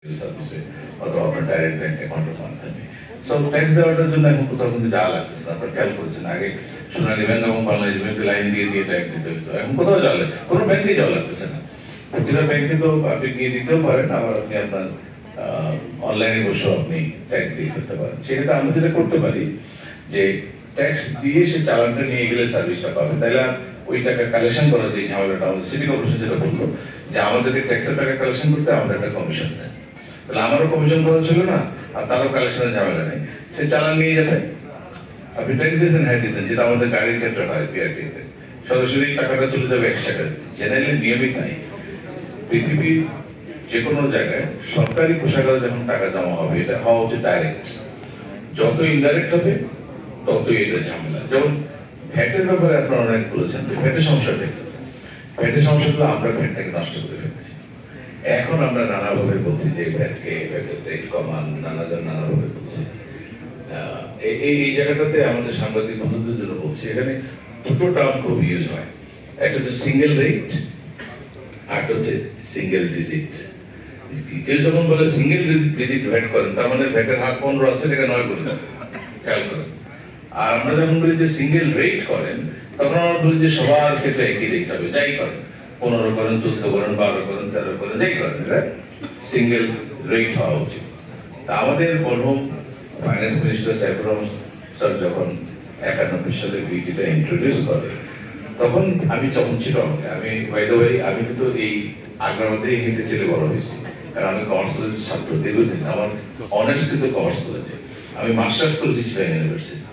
সার্ভিসে অথবা আপনার ডাইরেক্ট ব্যাংক অ্যাকাউন্টের মাধ্যমে সব ট্যাক্স দেওয়াটার জন্য এখন কোথাও কিন্তু যাওয়া লাগতেছে না। আপনার খেয়াল করেছেন আগে সোনালী ব্যাংক এবং বাংলাদেশ ব্যাংকে লাইন দিয়ে দিয়ে ট্যাক্স দিতে হতো, এখন কোথাও যাওয়া লাগে, কোনো ব্যাংকে যাওয়া লাগতেছে না। প্রতিটা ব্যাংকে তো আপনি গিয়ে দিতেও পারেন, আবার আপনি আপনার অনলাইনে বসেও আপনি ট্যাক্স দিয়ে ফেলতে পারেন। সেক্ষেত্রে আমরা যেটা করতে পারি যে ট্যাক্স দিয়ে সে চালানটা নিয়ে গেলে সার্ভিসটা পাবে, তাহলে ওই টাকা কালেকশন করার যে ঝামেলাটা আমাদের সিটি কর্পোরেশন যেটা বললো যে আমাদেরকে ট্যাক্সের টাকা কালেকশন করতে আমাদের একটা কমিশন দেয়, তাহলে আমারও কমিশন করা ছিল না আর তারও কালেকশনের ঝামেলা নেই, সে চালান নিয়ে যাবে। আপনি ট্যাক্স দিয়েছেন, হ্যাঁ দিয়েছেন, যেটা আমাদের গাড়ির ক্ষেত্রে হয় পিআরটিতে, সরাসরি টাকাটা চলে যাবে এক্সট্রা। জেনারেলি নিয়মিত নাই, পৃথিবীর যে কোনো জায়গায় সরকারি কোষাগারে যখন টাকা জমা হবে এটা হওয়া উচিত ডাইরেক্ট। যত ইনডাইরেক্ট হবে ততই এটা ঝামেলা। যেমন ভ্যাটের ব্যাপারে আপনারা অনেক বলেছেন যে ভ্যাটের সমস্যাটা কি, ভ্যাটের সমস্যাগুলো আমরা ভ্যাটটাকে নষ্ট করে ফেলছি। এখন আমরা নানাভাবে বলছি যে ভ্যাটকে ভ্যাটের রেট কমান, নানাজন নানাভাবে বলছে। এই জায়গাটাতে আমাদের সাংবাদিক বন্ধুদের জন্য বলছি, এখানে দুটো টার্ম খুব ইউজ হয়, একটা হচ্ছে সিঙ্গেল রেট আর হচ্ছে সিঙ্গেল ডিজিট। কেউ যখন বলে সিঙ্গেল ডিজিট ভ্যাট করেন তার মানে ভ্যাটের হার 15 আছে, টাকা 9 করে দেন, খেয়াল করেন। আর আমরা যখন বলি যে সিঙ্গেল রেট করেন তখন আমরা বলি যে সবার ক্ষেত্রে একই রেট হবে, যাই করেন 15 করেন, 14 করেন, 12 করেন, 13 করেন, যাই করেন, সিঙ্গেল রেট হওয়া উচিত। তা আমাদের প্রথম finance minister Saifur Rahman sir যখন 91 সালে বিটিটা ইন্ট্রোডিউস করে তখন আমি যখন চিটাগংয়ে, আমি বাই দ্য ওয়ে আমি কিন্তু এই আগ্রাবাদে হেঁটে চলে বড় হয়েছি, কারণ আমি কমার্স কলেজের ছাত্র দীর্ঘদিন, আমার অনার্স কিন্তু কমার্স কলেজে, আমি মাস্টার্স করেছি চিটাগং ইউনিভার্সিটিতে।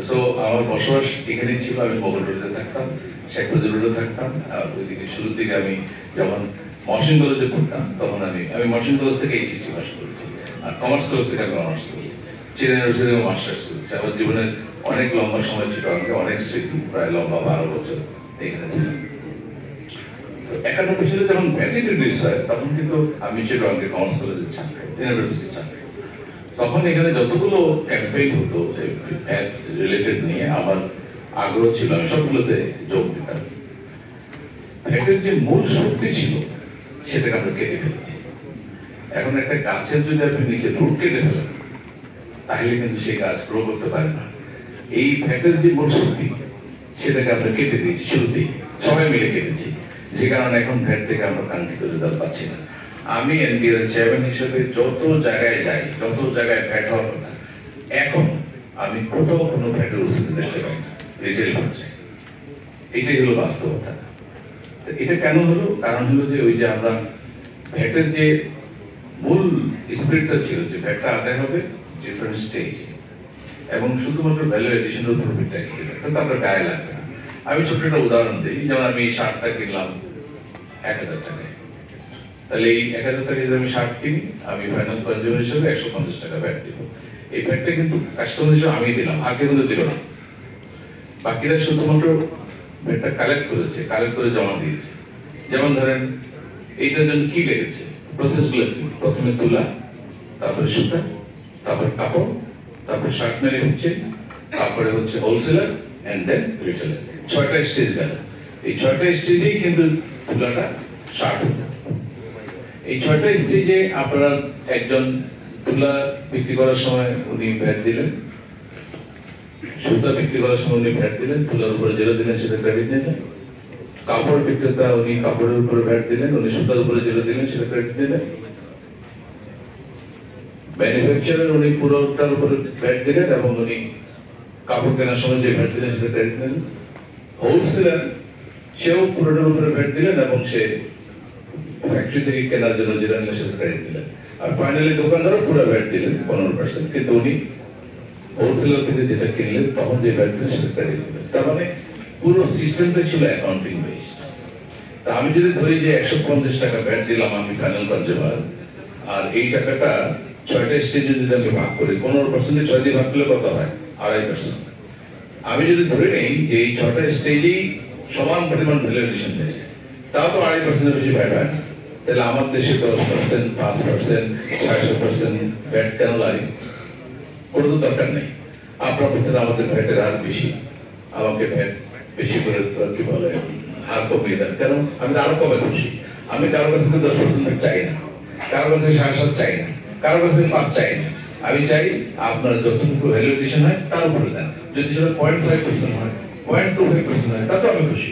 সো আমার বসবাস এখানেই ছিল, আমি মোগল রোডে থাকতাম, শেখ মুজিবুর রোডে থাকতাম। আর ওইদিকে শুরুর দিকে আমি যখন মহসিন কলেজে পড়তাম তখন আমি মহসিন কলেজ থেকে এইচএসসি পাস করেছি, আর কমার্স কলেজ থেকে আমি অনার্স করেছি, চিটাগং ইউনিভার্সিটি মাস্টার্স করেছি। আমার জীবনের অনেক লম্বা সময় চিটাগংকে, অনেক স্মৃতি, প্রায় লম্বা 12 বছর এখানে ছিলাম। তো 91 সালে যখন ভ্যাট ইন্ট্রোডিউস হয় তখন কিন্তু আমি চিটাগংকে কমার্স কলেজের ছাত্র, ইউনিভার্সিটির ছাত্র। তখন এখানে যতগুলো ক্যাম্পেইন হতো ভ্যাট রিলেটেড নিয়ে আমার আগ্রহ ছিল, আমি সবগুলোতে যোগ দিতাম। ভ্যাটের যে মূল শক্তি ছিল সেটাকে আমরা কেটে ফেলেছি। এখন একটা গাছের যদি আপনি নিচে রুট কেটে ফেলেন তাহলে কিন্তু সেই গাছ গ্রো করতে পারে না। এই ভ্যাটের যে মূল শক্তি সেটাকে আমরা কেটে দিয়েছি, শুরুতেই সবাই মিলে কেটেছি, যে কারণে এখন ভ্যাট থেকে আমরা কাঙ্ক্ষিত রেজাল্ট পাচ্ছি না। আমি এনবিআর চেয়ারম্যান হিসেবে যত জায়গায় যাই, যত জায়গায় ভ্যাট হওয়ার কথা, এখন আমি কোথাও কোনো ভ্যাটের ওষুধ দেখতে পাই না রিটেল পর্যায়ে। এটাই হলো বাস্তবতা। এটা কেন হলো? কারণ হলো যে ওই যে আমরা ভ্যাটের যে মূল স্পিরিটটা ছিল যে ভ্যাটটা আদায় হবে ডিফারেন্ট স্টেজে এবং শুধুমাত্র ভ্যালু এডিশনাল প্রফিট ট্যাক্স দেবে, কিন্তু আপনার গায়ে লাগবে না। আমি ছোট্ট একটা উদাহরণ দিই, যেমন আমি এই শার্টটা কিনলাম 1000 টাকায়, তাহলে এই 1000 টাকা যদি আমি শার্ট কিনি আমি ফাইনাল কনজিউমার হিসেবে 150 টাকা ভ্যাট দিব। এই ভ্যাটটা কিন্তু কাস্টমার হিসেবে আমি দিলাম, আর কেউ কিন্তু দিল না। বাকিরা শুধুমাত্র ভ্যাটটা কালেক্ট করেছে, কালেক্ট করে জমা দিয়েছে। যেমন ধরেন এইটার জন্য কি লেগেছে, প্রসেসগুলো কি, প্রথমে তুলা, তারপরে সুতা, তারপর কাপড়, তারপর শার্ট ম্যানুফ্যাকচারিং, তারপরে হচ্ছে হোলসেলার এন্ড দেন রিটেলার। 6টা স্টেজ গেল। এই 6টা স্টেজেই কিন্তু তুলাটা শার্ট হলো। এই 6টা স্টেজে আপনারা একজন তুলা বিক্রি করার সময় উনি ভ্যাট দিলেন, সুতা বিক্রি করার সময় উনি ভ্যাট দিলেন, তুলার উপরে যেটা দিলেন সেটা ক্রেডিট নিলেন। কাপড় বিক্রেতা উনি কাপড়ের উপরে ভ্যাট দিলেন, উনি সুতার উপরে যেটা দিলেন সেটা ক্রেডিট নিলেন। ম্যানুফ্যাকচারার উনি পুরোটার উপরে ভ্যাট দিলেন এবং উনি কাপড় কেনার সময় যে ভ্যাট দিলেন সেটা ক্রেডিট নিলেন। হোলসেলার সেও পুরোটার উপরে ভ্যাট দিলেন এবং সে ফ্যাক্টরি থেকে কেনার জন্য যেটা নিলেন সেটা ক্রেডিট নিলেন। আর ফাইনালি দোকানদারও পুরো ভ্যাট দিলেন 15%, কিন্তু উনি হোলসেলার থেকে যেটা কিনলেন তখন যে ভ্যাট দিলেন সেটা ক্রেডিট নিলেন। তার মানে পুরো সিস্টেমটা ছিল অ্যাকাউন্টিং বেসড। তা আমি যদি ধরি যে 150 টাকা ভ্যাট দিলাম আমি ফাইনাল কনজিউমার, আর এই টাকাটা 6টা স্টেজে যদি আমি ভাগ করি, 15% 6 দিয়ে ভাগ করলে কত হয়? 2.5%। আমি যদি ধরে নেই যে এই 6টা স্টেজেই সমান পরিমাণ ভ্যালু এডিশন হয়েছে, তাও তো 2.5% বেশি ভ্যাট হয় না। তাহলে আমার দেশে 10%, 5%, 600% ভ্যাট কেন লাগে? কোনো তো দরকার নেই। আপনার বলছেন আমাদের ভ্যাটের হার বেশি, আমাকে ভ্যাট বেশি করে কি বলে হার কমিয়ে দেন, কেন? আমি আরো কমে খুশি। আমি কারো কাছে 10% চাই না, কারো কাছে 7.5 চাই না, কারো কাছে 5 চাই না। আমি চাই আপনার যতটুকু ভ্যালুয়েশন হয় তার উপরে দেন। যদি সেটা 0.5% হয়, 0.25% হয়, তাতে আমি খুশি।